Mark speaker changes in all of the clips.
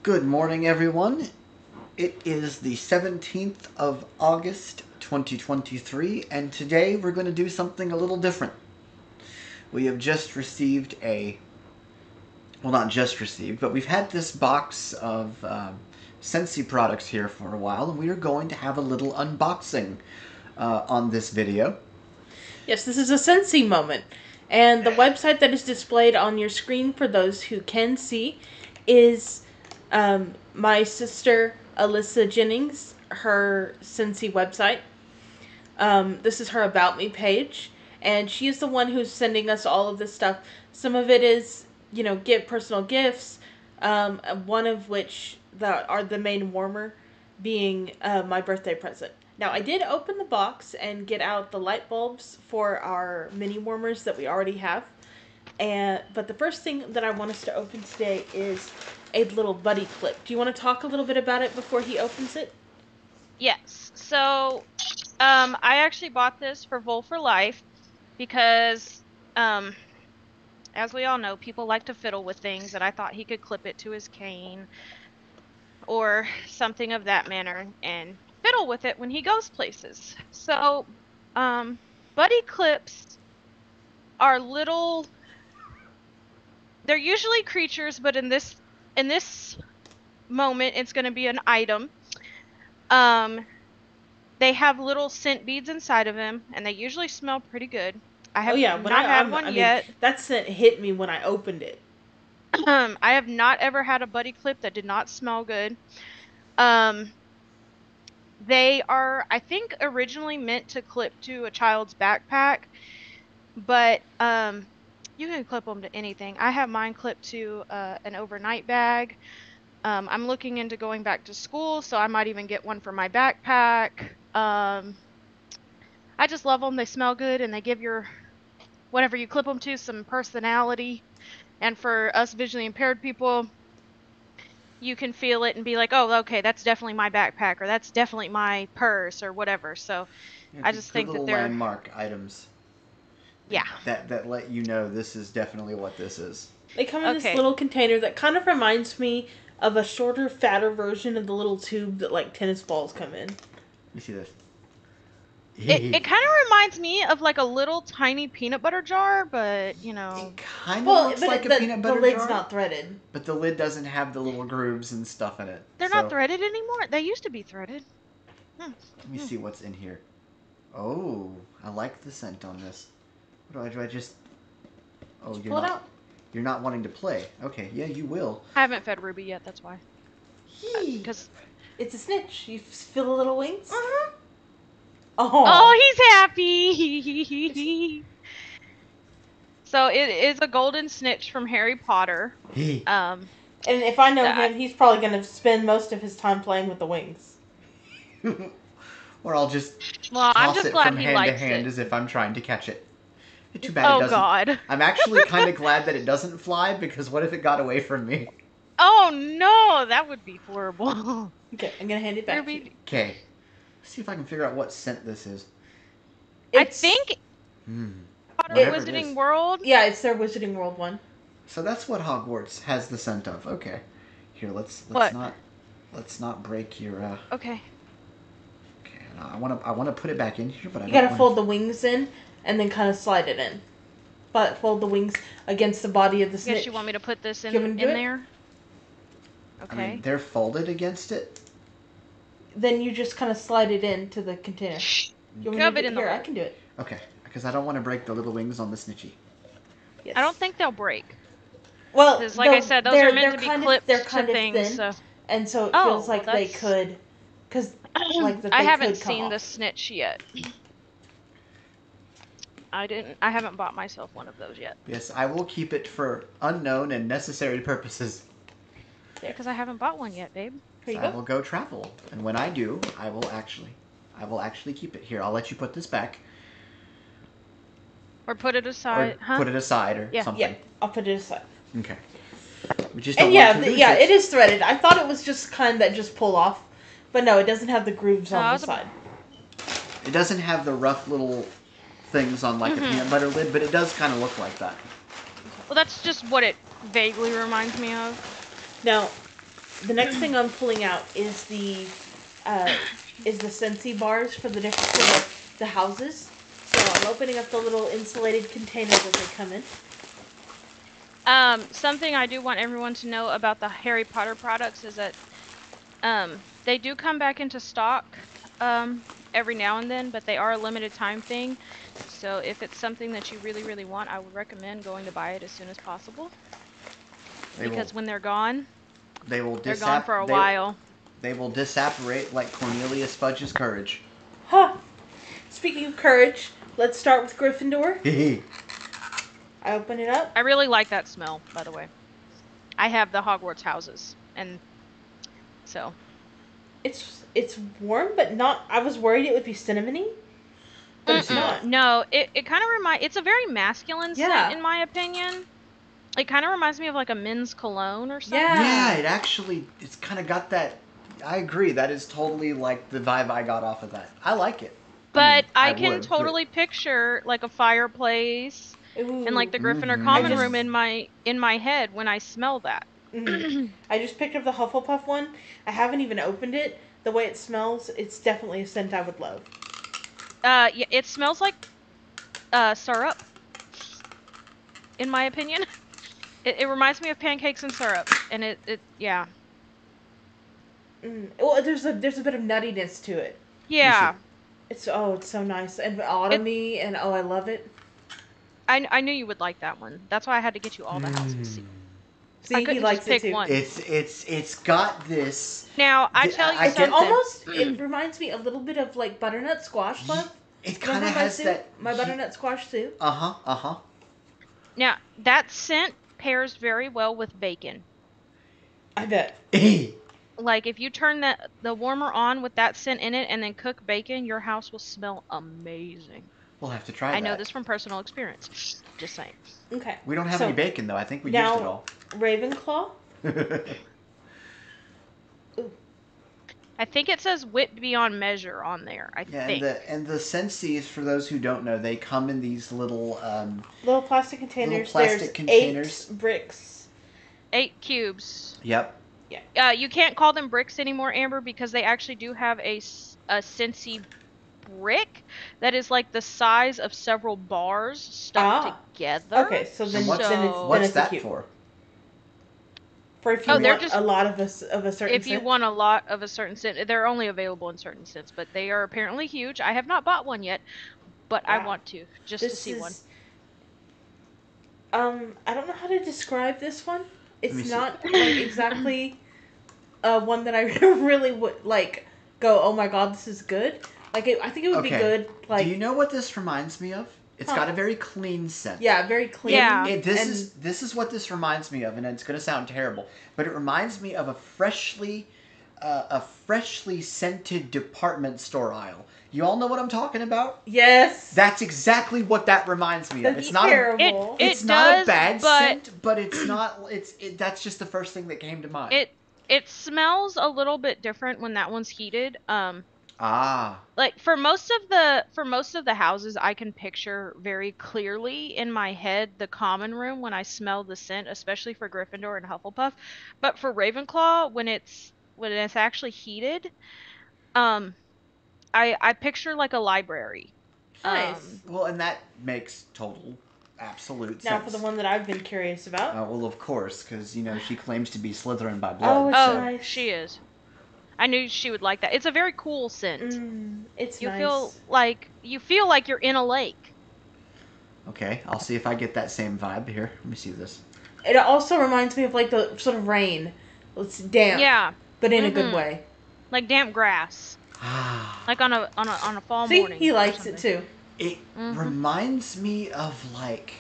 Speaker 1: Good morning, everyone. It is the 17th of August, 2023, and today we're going to do something a little different. We have just received well, not just received, but we've had this box of Scency products here for a while, and we are going to have a little unboxing on this video.
Speaker 2: Yes, this is a Scency moment. And the website that is displayed on your screen for those who can see is my sister Allisa Jennings, her Scency website. This is her About Me page. And she is the one who's sending us all of this stuff. Some of it is, get personal gifts. One of which are the main warmer being my birthday present. Now, I did open the box and get out the light bulbs for our mini warmers that we already have. But the first thing that I want us to open today is a little buddy clip. Do you want to talk a little bit about it before he opens it?
Speaker 3: Yes. So, I actually bought this for Vol for Life because, as we all know, people like to fiddle with things, and I thought he could clip it to his cane or something of that manner and fiddle with it when he goes places. So, buddy clips are little. They're usually creatures, but in this moment, it's going to be an item. They have little scent beads inside of them, and they usually smell pretty good. I have not had one yet.
Speaker 2: That scent hit me when I opened it.
Speaker 3: I have not ever had a buddy clip that did not smell good. They are, I think, originally meant to clip to a child's backpack, but you can clip them to anything. I have mine clipped to an overnight bag. I'm looking into going back to school, so I might even get one for my backpack. I just love them. They smell good, and they give your whatever you clip them to some personality. And for us visually impaired people, you can feel it and be like, oh, okay, that's definitely my backpack, or that's definitely my purse, or whatever. So
Speaker 1: Yeah,
Speaker 3: I just think that they're
Speaker 1: landmark items.
Speaker 3: Yeah.
Speaker 1: That let you know this is definitely what this is.
Speaker 2: They come in this little container that kind of reminds me of a shorter, fatter version of the little tube that like tennis balls come in.
Speaker 1: You see this?
Speaker 3: It kind of reminds me of like a little tiny peanut butter jar, but
Speaker 1: It kind of looks like a peanut butter jar.
Speaker 2: The lid's not threaded.
Speaker 1: But the lid doesn't have the little grooves and stuff in it.
Speaker 3: They're not threaded anymore. They used to be threaded.
Speaker 1: Let me see what's in here. Oh, I like the scent on this. What do I just... Oh, you're not wanting to play. Okay, yeah, you will.
Speaker 3: I haven't fed Ruby yet, that's why.
Speaker 2: Because it's a snitch. You feel the little wings?
Speaker 3: Uh-huh. Oh, he's happy. So it is a golden snitch from Harry Potter.
Speaker 2: And if I know him, he's probably going to spend most of his time playing with the wings.
Speaker 1: Or I'll just toss it from hand to hand as if I'm trying to catch it. Too bad it doesn't.
Speaker 3: God.
Speaker 1: I'm actually kind of glad that it doesn't fly, because what if it got away from me?
Speaker 3: Oh no, that would be horrible.
Speaker 2: Okay, I'm going to hand it back to you.
Speaker 1: Okay. Let's see if I can figure out what scent this is.
Speaker 3: I think Wizarding World.
Speaker 2: Yeah, it's their Wizarding World one.
Speaker 1: So that's what Hogwarts has the scent of. Okay. Here, let's not break your
Speaker 3: Okay.
Speaker 1: Okay. I want to put it back in here, but
Speaker 2: you gotta fold the wings in and then kind of slide it in. But fold the wings against the body of the snitch.
Speaker 3: Guess you want me to put this in there? Okay.
Speaker 1: I mean, they're folded against it.
Speaker 2: Then you just kind of slide it into the container.
Speaker 3: Shove it in there.
Speaker 2: I can do it.
Speaker 1: Okay, because I don't want to break the little wings on the snitchy.
Speaker 3: Yes. I don't think they'll break.
Speaker 2: Well,
Speaker 3: because like I said, those are meant to be clipped to things.
Speaker 2: Thin,
Speaker 3: so.
Speaker 2: And so it feels like they could, because
Speaker 3: I haven't seen the snitch yet. I haven't bought myself one of those yet.
Speaker 1: Yes, I will keep it for unknown and necessary purposes.
Speaker 3: Yeah, because I haven't bought one yet, babe.
Speaker 1: I will go travel, and when I do, I will actually keep it here. I'll let you put this back.
Speaker 3: Or put it aside.
Speaker 1: Or put it aside or something.
Speaker 2: Yeah, I'll put it aside.
Speaker 1: Okay.
Speaker 2: It is threaded. I thought it was just kind that just pull off, but no, it doesn't have the grooves on the side.
Speaker 1: It doesn't have the rough little things on like a peanut butter lid, but it does kind of look like that.
Speaker 3: Well, that's just what it vaguely reminds me of.
Speaker 2: Now, the next thing I'm pulling out is the Scency bars for the houses. So I'm opening up the little insulated containers as they come in.
Speaker 3: Something I do want everyone to know about the Harry Potter products is that they do come back into stock every now and then, but they are a limited time thing. So if it's something that you really, really want, I would recommend going to buy it as soon as possible. Because when they're gone,
Speaker 1: they're
Speaker 3: gone for a while.
Speaker 1: They will disapparate like Cornelius Fudge's courage.
Speaker 2: Huh. Speaking of courage, let's start with Gryffindor. I open it up.
Speaker 3: I really like that smell, by the way. I have the Hogwarts houses, and so
Speaker 2: it's warm, but not. I was worried it would be cinnamony, but it's not.
Speaker 3: No, it kind of reminds. It's a very masculine scent, in my opinion. It kind of reminds me of like a men's cologne or something.
Speaker 1: Yeah, it's kind of got that. I agree. That is totally like the vibe I got off of that. I like it.
Speaker 3: But I can totally picture like a fireplace and like the Gryffindor common room in my head when I smell that.
Speaker 2: I just picked up the Hufflepuff one. I haven't even opened it. The way it smells, it's definitely a scent I would love.
Speaker 3: Yeah, it smells like syrup, in my opinion. It reminds me of pancakes and syrup, and yeah.
Speaker 2: Well, there's a bit of nuttiness to it.
Speaker 3: Yeah.
Speaker 2: It's so nice and autumny, and I love it.
Speaker 3: I knew you would like that one. That's why I had to get you all the houses.
Speaker 2: See, I he likes it too.
Speaker 3: One.
Speaker 1: It's got this.
Speaker 3: Now I tell you,
Speaker 2: it reminds me a little bit of like butternut squash love.
Speaker 1: It kind of has that.
Speaker 2: My butternut squash soup.
Speaker 3: Now that scent pairs very well with bacon.
Speaker 2: I bet.
Speaker 3: Like if you turn the warmer on with that scent in it and then cook bacon, your house will smell amazing.
Speaker 1: We'll have to try that.
Speaker 3: I know this from personal experience. Just saying.
Speaker 2: Okay.
Speaker 1: We don't have any bacon though. I think we used it all.
Speaker 2: Ravenclaw.
Speaker 3: I think it says whipped beyond measure on there. I think.
Speaker 1: And the Scency, for those who don't know, they come in these little
Speaker 2: plastic containers. There's 8 bricks.
Speaker 3: 8 cubes.
Speaker 1: Yep.
Speaker 3: Yeah. You can't call them bricks anymore, Amber, because they actually do have a Scency brick that is like the size of several bars stuck together.
Speaker 2: Okay, so then
Speaker 1: what's that for?
Speaker 2: For if you want a lot of a certain scent?
Speaker 3: If you want a lot of a certain scent, they're only available in certain scents, but they are apparently huge. I have not bought one yet, but I want to, to see one.
Speaker 2: I don't know how to describe this one. It's not like exactly one that I really would like go, oh my god, this is good. Like, I think it would be good. Like,
Speaker 1: do you know what this reminds me of? It's got a very clean scent.
Speaker 2: Yeah, very clean.
Speaker 3: Yeah.
Speaker 1: This is what this reminds me of, and it's going to sound terrible, but it reminds me of a freshly scented department store aisle. You all know what I'm talking about?
Speaker 2: Yes.
Speaker 1: That's exactly what that reminds me of.
Speaker 2: It's not terrible.
Speaker 1: It's not a bad scent, but it's not. That's just the first thing that came to mind.
Speaker 3: It smells a little bit different when that one's heated. Like for most of the houses, I can picture very clearly in my head the common room when I smell the scent, especially for Gryffindor and Hufflepuff. But for Ravenclaw, when it's actually heated, I picture like a library.
Speaker 2: Nice.
Speaker 1: Well, and that makes absolute sense.
Speaker 2: Now for the one that I've been curious about.
Speaker 1: Well, of course, because she claims to be Slytherin by blood.
Speaker 2: Nice.
Speaker 3: She is. I knew she would like that. It's a very cool scent.
Speaker 2: It's
Speaker 3: you
Speaker 2: nice.
Speaker 3: You feel like you're in a lake.
Speaker 1: Okay, I'll see if I get that same vibe here. Let me see this.
Speaker 2: It also reminds me of like the sort of rain. It's damp.
Speaker 3: Yeah.
Speaker 2: But in a good way.
Speaker 3: Like damp grass. Like on a fall morning.
Speaker 2: See, he likes it too.
Speaker 1: It reminds me of like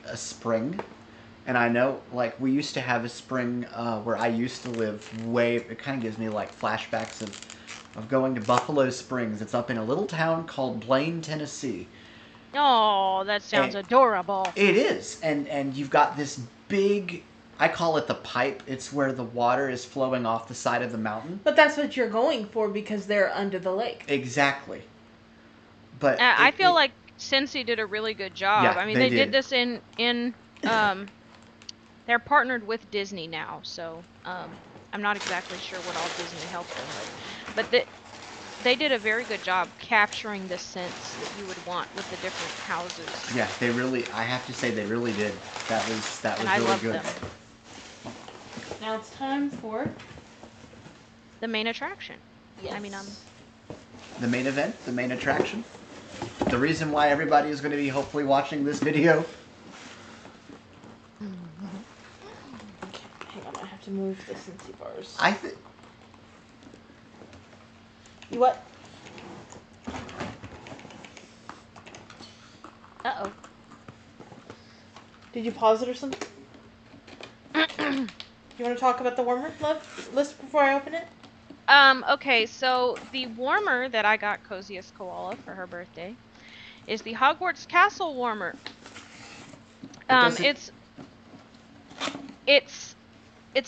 Speaker 1: a spring. And I know, like, we used to have a spring where I used to live it kind of gives me, like, flashbacks of going to Buffalo Springs. It's up in a little town called Blaine, Tennessee.
Speaker 3: Oh, that sounds adorable.
Speaker 1: It is. And you've got this big, I call it the pipe. It's where the water is flowing off the side of the mountain.
Speaker 2: But that's what you're going for because they're under the lake.
Speaker 1: Exactly. But
Speaker 3: I feel like Scency did a really good job.
Speaker 1: Yeah,
Speaker 3: I mean, they did this in they they're partnered with Disney now, so I'm not exactly sure what all Disney helped them with, but they did a very good job capturing the scents that you would want with the different houses.
Speaker 1: Yeah, they really. I have to say they really did. That was
Speaker 3: And I
Speaker 1: really
Speaker 3: love
Speaker 1: good.
Speaker 3: them.
Speaker 2: Now it's time for
Speaker 3: The main attraction.
Speaker 2: yes.
Speaker 3: I mean,
Speaker 1: The main event, the main attraction. The reason why everybody is going to be hopefully watching this video.
Speaker 2: Hang on, I have to move the Scency bars. You what?
Speaker 3: uh-oh.
Speaker 2: Did you pause it or something? You want to talk about the warmer list before I open it?
Speaker 3: Okay, so the warmer that I got Coziest Koala for her birthday is the Hogwarts Castle warmer. It's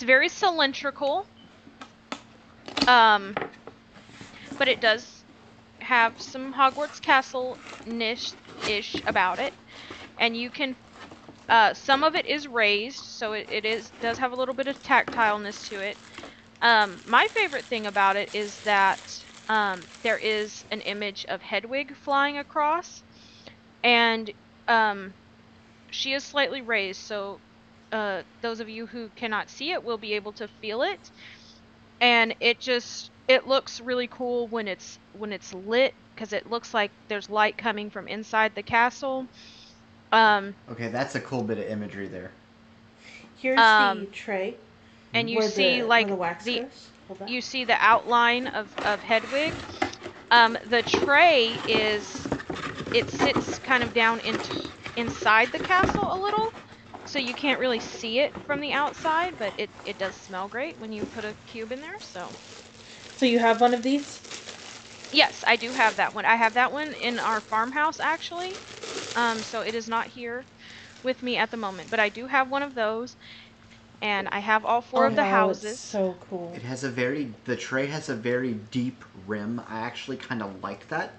Speaker 3: very cylindrical. But it does have some Hogwarts Castle-ish about it. And you can some of it is raised, so it does have a little bit of tactileness to it. My favorite thing about it is that there is an image of Hedwig flying across, and she is slightly raised, so those of you who cannot see it will be able to feel it, and it looks really cool when it's lit, because it looks like there's light coming from inside the castle.
Speaker 1: Okay, that's a cool bit of imagery there.
Speaker 2: Here's the tray.
Speaker 3: And you see like
Speaker 2: the wax goes.
Speaker 3: You see the outline of Hedwig. The tray it sits kind of down inside the castle a little, so you can't really see it from the outside, but it does smell great when you put a cube in there.
Speaker 2: So you have one of these?
Speaker 3: Yes, I do have that one. I have that one in our farmhouse actually. So it is not here with me at the moment, but I do have one of those. And I have all four of the houses.
Speaker 2: It's so cool.
Speaker 1: The tray has a very deep rim. I actually kind of like that.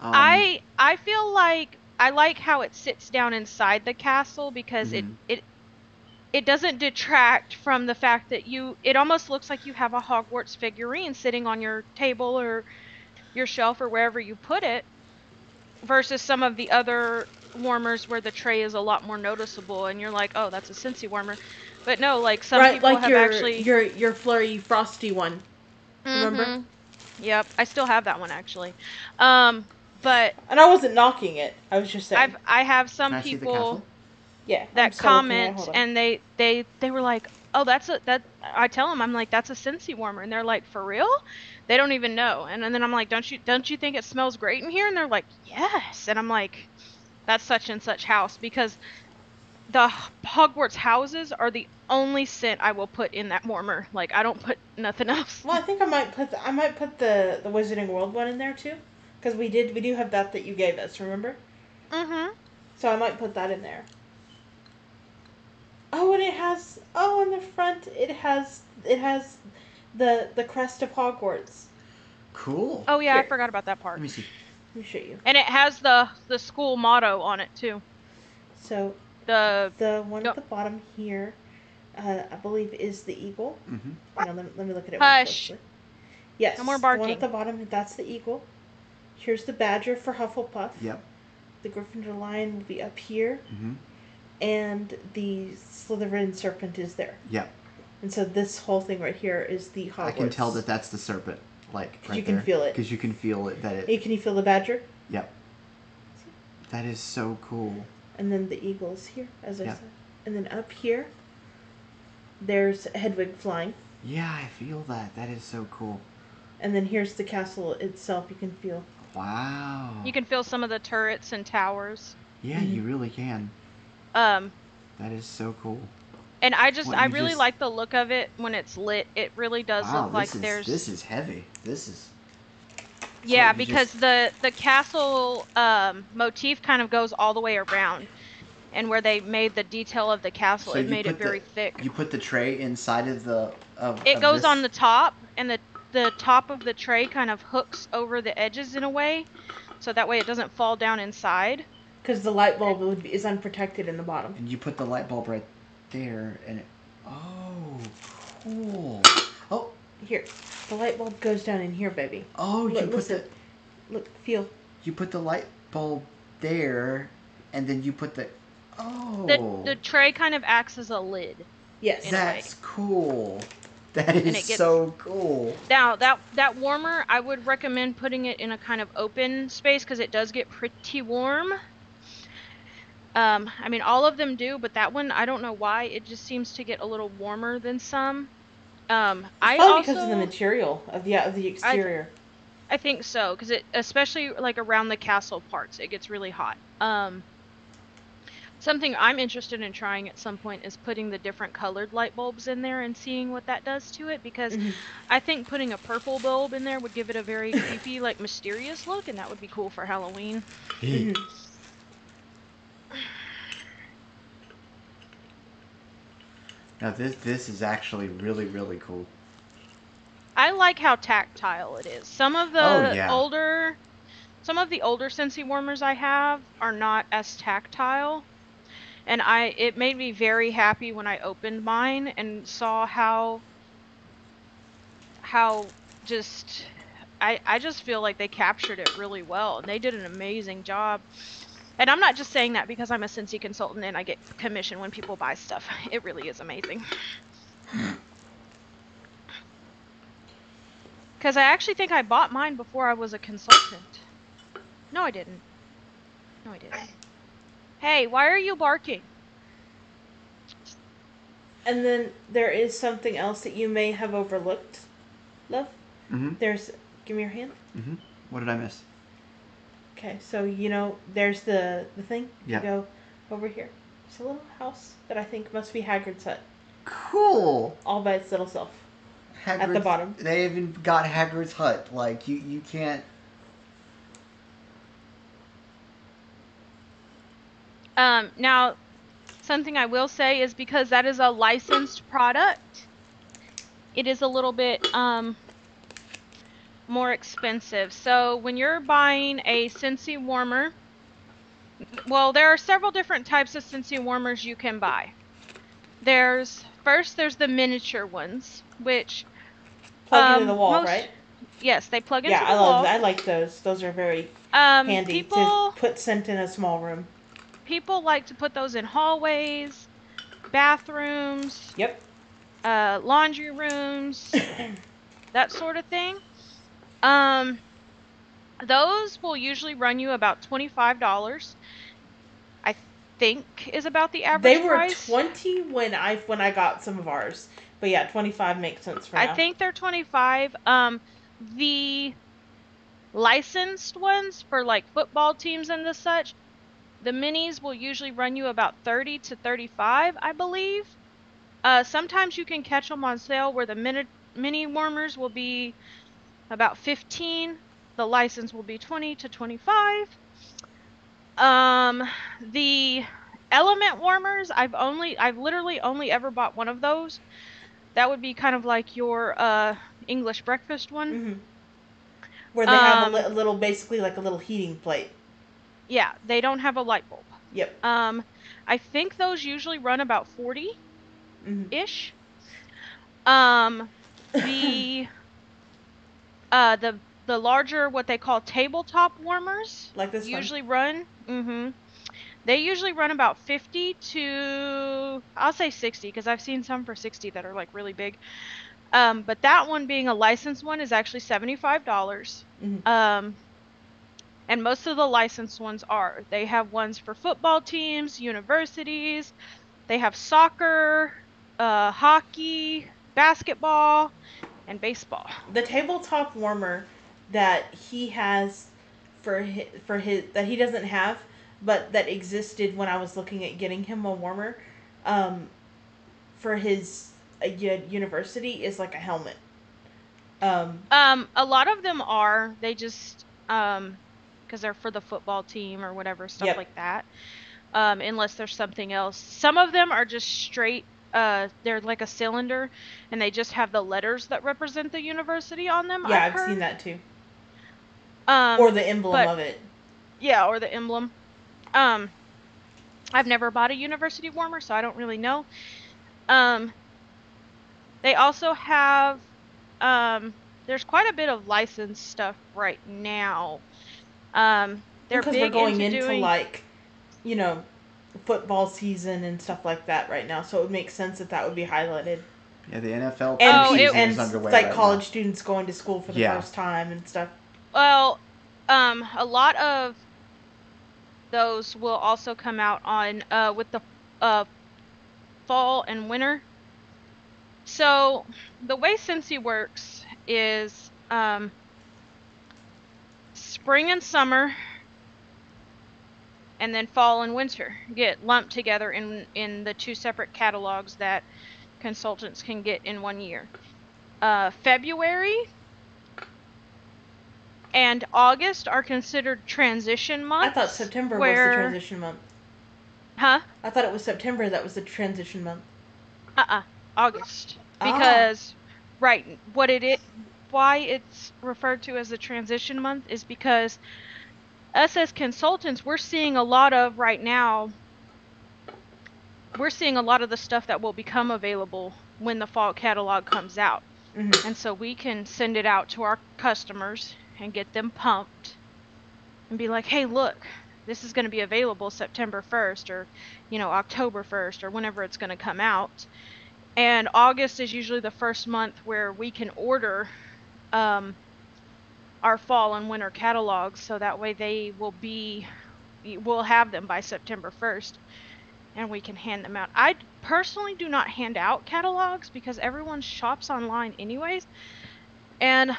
Speaker 3: I feel like I like how it sits down inside the castle, because it doesn't detract from the fact that it almost looks like you have a Hogwarts figurine sitting on your table or your shelf or wherever you put it, versus some of the other warmers where the tray is a lot more noticeable and you're like, oh, that's a Scency warmer. But no, like some people
Speaker 2: like
Speaker 3: have actually
Speaker 2: your Flurry Frosty one. Remember?
Speaker 3: Yep, I still have that one actually. But
Speaker 2: and I wasn't knocking it. I was just saying.
Speaker 3: I have some
Speaker 1: Can I see the
Speaker 3: people
Speaker 1: castle?
Speaker 3: that comment, and they were like, oh, that I tell them, I'm like, that's a Scency warmer, and they're like, for real? They don't even know. And then I'm like, don't you think it smells great in here? And they're like, yes. And I'm like, that's such and such house, because the Hogwarts houses are the only scent I will put in that warmer. Like, I don't put nothing else.
Speaker 2: Well, I think I might put the Wizarding World one in there too, because we do have that you gave us. Remember? So I might put that in there. Oh, and it has on the front it has the crest of Hogwarts.
Speaker 1: Cool.
Speaker 3: Oh yeah,
Speaker 2: Here.
Speaker 3: I forgot about that part.
Speaker 1: Let me see.
Speaker 2: Let me show you.
Speaker 3: And it has the school motto on it too.
Speaker 2: So the one at the bottom here, I believe, is the eagle. Hang on, let me look at it more closely. Yes,
Speaker 3: no more barking.
Speaker 2: The one at the bottom, that's the eagle. Here's the badger for Hufflepuff.
Speaker 1: Yep.
Speaker 2: The Gryffindor lion will be up here. And the Slytherin serpent is there.
Speaker 1: Yep.
Speaker 2: And so this whole thing right here is the Hogwarts.
Speaker 1: I can tell that that's the serpent, like right
Speaker 2: you can
Speaker 1: there.
Speaker 2: feel it.
Speaker 1: Because you can feel it.
Speaker 2: Can you feel the badger?
Speaker 1: Yep. That is so cool.
Speaker 2: And then the eagle is here, as I said. And then up here, there's Hedwig flying.
Speaker 1: Yeah, I feel that. That is so cool.
Speaker 2: And then here's the castle itself. You can feel.
Speaker 1: Wow.
Speaker 3: You can feel some of the turrets and towers.
Speaker 1: Yeah, you really can.
Speaker 3: That
Speaker 1: is so cool.
Speaker 3: And I really like the look of it when it's lit. It really does look like there's...
Speaker 1: This is heavy. This is...
Speaker 3: Yeah, because the castle motif kind of goes all the way around. And where they made the detail of the castle, it made it very thick.
Speaker 1: You put the tray inside of the...
Speaker 3: It goes on the top, and the top of the tray kind of hooks over the edges in a way. So that way it doesn't fall down inside.
Speaker 2: Because the light bulb is unprotected in the bottom.
Speaker 1: And you put the light bulb right... there, and it, oh, cool. Oh,
Speaker 2: Here, the light bulb goes down in here, baby.
Speaker 1: oh, you put
Speaker 2: Listen.
Speaker 1: the
Speaker 2: Look, feel.
Speaker 1: you put the light bulb there, and then you put the
Speaker 3: The
Speaker 1: oh.
Speaker 3: the tray kind of acts as a lid
Speaker 2: Yes.
Speaker 3: in a way,
Speaker 1: That's cool. That
Speaker 3: and
Speaker 1: is
Speaker 3: it gets
Speaker 1: so cool.
Speaker 3: now that warmer. I would recommend putting it in a kind of open space because it does get pretty warm. I mean, all of them do, but that one, I don't know why. It just seems to get a little warmer than some.
Speaker 2: It's
Speaker 3: I
Speaker 2: probably because of the
Speaker 3: also,
Speaker 2: material of the
Speaker 3: I
Speaker 2: exterior.
Speaker 3: I think so, because it, especially like around the castle parts, it gets really hot. Something I'm interested in trying at some point is putting the different colored light bulbs in there and seeing what that does to it, because
Speaker 2: Mm-hmm.
Speaker 3: I think putting a purple bulb in there would give it a very creepy, like mysterious look, and that would be cool for Halloween.
Speaker 2: Mm-hmm.
Speaker 1: Now this is actually really cool.
Speaker 3: I like how tactile it is.
Speaker 1: Oh yeah.
Speaker 3: Some of the older Scency warmers I have are not as tactile, and it made me very happy when I opened mine and saw how just I just feel like they captured it really well, and they did an amazing job. And I'm not just saying that because I'm a Scency consultant and I get commission when people buy stuff. It really is amazing. Because I actually think I bought mine before I was a consultant. No, I didn't. No, I didn't. Hey, why are you barking?
Speaker 2: And then there is something else that you may have overlooked, love.
Speaker 1: Mhm.
Speaker 2: There's. Give me your hand.
Speaker 1: Mhm. What did I miss?
Speaker 2: Okay, so there's the thing.
Speaker 1: Yeah.
Speaker 2: You go over here. It's a little house that I think must be Hagrid's hut,
Speaker 1: Cool.
Speaker 2: all by its little self.
Speaker 1: Hagrid's,
Speaker 2: At the bottom.
Speaker 1: They even got Hagrid's hut. Like you can't.
Speaker 3: Now, something I will say is because that is a licensed product, it is a little bit more expensive. So when you're buying a Scency warmer, well, there are several different types of Scency warmers you can buy. There's the miniature ones, which
Speaker 2: Plug into the wall,
Speaker 3: most
Speaker 2: right?
Speaker 3: yes, they plug
Speaker 2: Yeah,
Speaker 3: into the wall.
Speaker 2: I like those. Those are very handy to
Speaker 3: People
Speaker 2: put scent in a small room.
Speaker 3: people like to put those in hallways, bathrooms,
Speaker 2: Yep.
Speaker 3: laundry rooms, that sort of thing. Um, those will usually run you about $25. I think is about the
Speaker 2: They
Speaker 3: average
Speaker 2: were
Speaker 3: price.
Speaker 2: 20 when I got some of ours, but yeah, 25 makes sense for
Speaker 3: I
Speaker 2: now.
Speaker 3: think they're 25. The licensed ones for like football teams and the such, the minis will usually run you about 30 to 35, I believe. Sometimes you can catch them on sale where the mini warmers will be about 15. The license will be 20 to 25. The element warmers, I've literally only ever bought one of those. That would be kind of like your English breakfast one.
Speaker 2: Mm-hmm. Where they have
Speaker 3: Um,
Speaker 2: a little, basically like a little heating plate.
Speaker 3: yeah, they don't have a light bulb.
Speaker 2: Yep.
Speaker 3: Um, I think those usually run about
Speaker 2: Mm-hmm.40-ish.
Speaker 3: Um, the the larger what they call tabletop warmers
Speaker 2: Like this one.
Speaker 3: usually run they usually run about 50 to I'll say 60 because I've seen some for 60 that are like really big. But that one being a licensed one is actually $75.
Speaker 2: Mm-hmm.
Speaker 3: Um, and most of the licensed ones are. They have ones for football teams, universities, they have soccer, hockey, basketball, and baseball.
Speaker 2: The tabletop warmer that he has for his that he doesn't have, but that existed when I was looking at getting him a warmer, um, for his university is like a helmet. Um,
Speaker 3: A lot of them are. They just because they're for the football team or whatever, stuff
Speaker 2: yep.
Speaker 3: like that. Unless there's something else. Some of them are just straight they're like a cylinder and they just have the letters that represent the university on them,
Speaker 2: Yeah,
Speaker 3: I've
Speaker 2: I've seen
Speaker 3: heard.
Speaker 2: that too. Or
Speaker 3: Um
Speaker 2: the emblem
Speaker 3: but
Speaker 2: of it.
Speaker 3: yeah, or the emblem. Um I've never bought a university warmer, so I don't really know. They also have there's quite a bit of licensed stuff right now. They're
Speaker 2: Because we're
Speaker 3: big
Speaker 2: going
Speaker 3: into
Speaker 2: into
Speaker 3: doing
Speaker 2: football season and stuff like that right now, so it would make sense that would be highlighted.
Speaker 1: Yeah, the NFL
Speaker 2: And
Speaker 1: season
Speaker 2: and
Speaker 1: is underway
Speaker 2: like
Speaker 1: right
Speaker 2: college
Speaker 1: now.
Speaker 2: students going to school for the first time and stuff.
Speaker 3: Well, a lot of those will also come out on with the fall and winter. So the way Scency works is spring and summer and then fall and winter get lumped together in the two separate catalogs that consultants can get in one year. February and August are considered transition months.
Speaker 2: I thought September was the transition month.
Speaker 3: Huh?
Speaker 2: I thought it was September that was the transition month.
Speaker 3: August. Because right, why it's referred to as the transition month is because us as consultants, we're seeing a lot of right now. We're seeing a lot of the stuff that will become available when the fall catalog comes out.
Speaker 2: Mm-hmm.
Speaker 3: And so we can send it out to our customers and get them pumped and be like, hey, look, this is going to be available September 1st or, October 1st or whenever it's going to come out. And August is usually the first month where we can order our fall and winter catalogs. So that way we'll have them by September 1st and we can hand them out. I personally do not hand out catalogs because everyone shops online anyways. And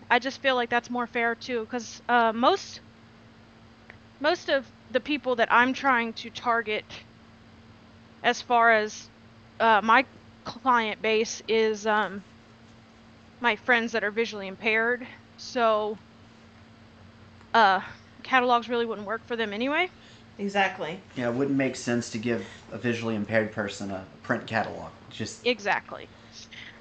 Speaker 3: I just feel like that's more fair too, because most of the people that I'm trying to target as far as my client base is my friends that are visually impaired. So catalogs really wouldn't work for them anyway.
Speaker 2: Exactly.
Speaker 1: Yeah, it wouldn't make sense to give a visually impaired person a print catalog.
Speaker 3: Exactly.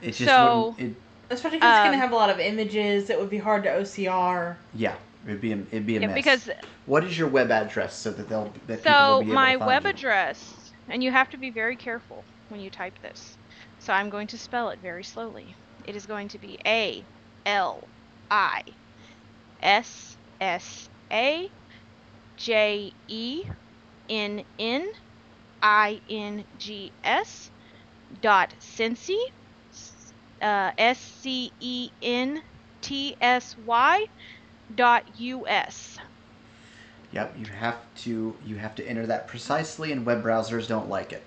Speaker 1: It just wouldn't.
Speaker 2: Especially because it's going to have a lot of images. It would be hard to OCR.
Speaker 1: Yeah, it'd be a mess.
Speaker 3: Because
Speaker 1: what is your web address so that people will be able to find you?
Speaker 3: My web address, and you have to be very careful when you type this. So I'm going to spell it very slowly. It is going to be ALISAJENNINGS SCENTSY.US.
Speaker 1: Yep, you have to enter that precisely, and web browsers don't like it.